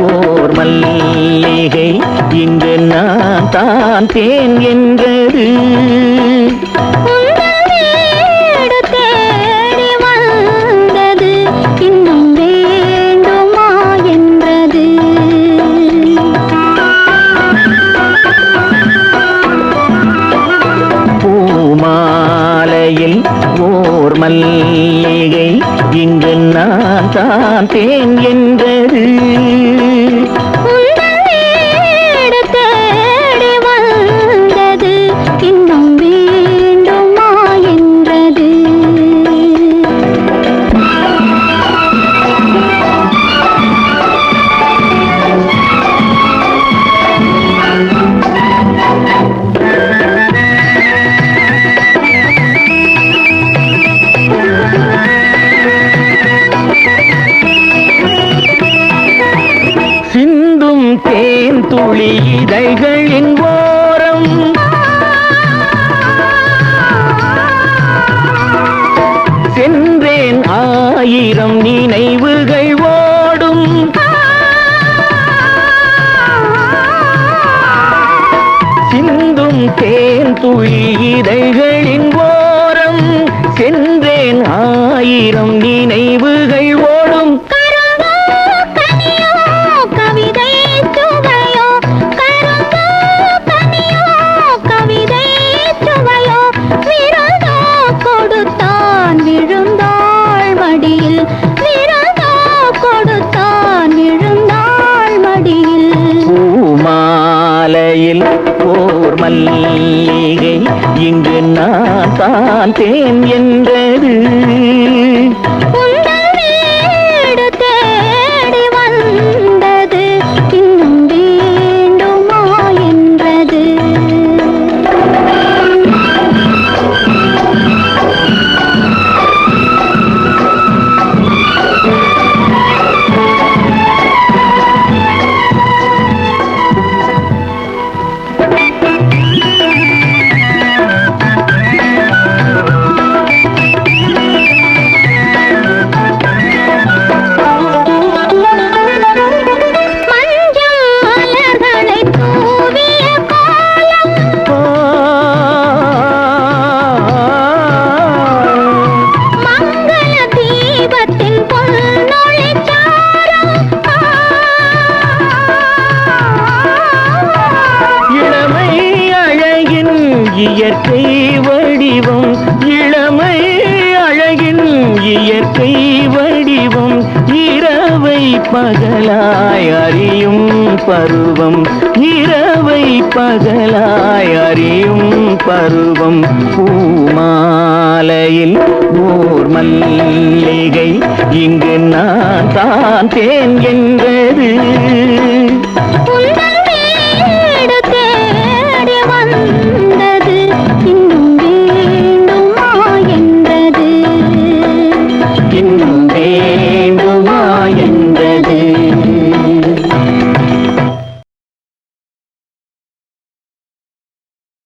ஓர் மல்லிகை இங்கு நான் தான் தேன் என்றது. ஓர் மல்லிகை இங்கு நான் தான் தேன் என்றது. தேடி வந்தது இன்னும் வேண்டுமா என்றது. தேன் துளி இதழ்களின் ஓரம் சென்றேன் ஆயிரம் நினைவுகள் ஓடும். சிந்தும் தேன் துளி இதழ்களின் ஓரம் சென்றேன் ஆயிரம் நினைவுகள் ஓடும். பூமாலையில் ஓர் மல்லிகை இங்கு நான் தான் தேன் என்றது. தேடி வந்தது இன்னும் வேண்டுமா என்றது. இயற்கை வடிவம் இளமை அழகின் இயற்கை வடிவம் இரவை பகலாய் அறியும் பருவம். இரவை பகலாய் அறியும் பருவம். பூமாலையில் ஓர் மல்லிகை இங்கு நான் தான் தேன் என்றது.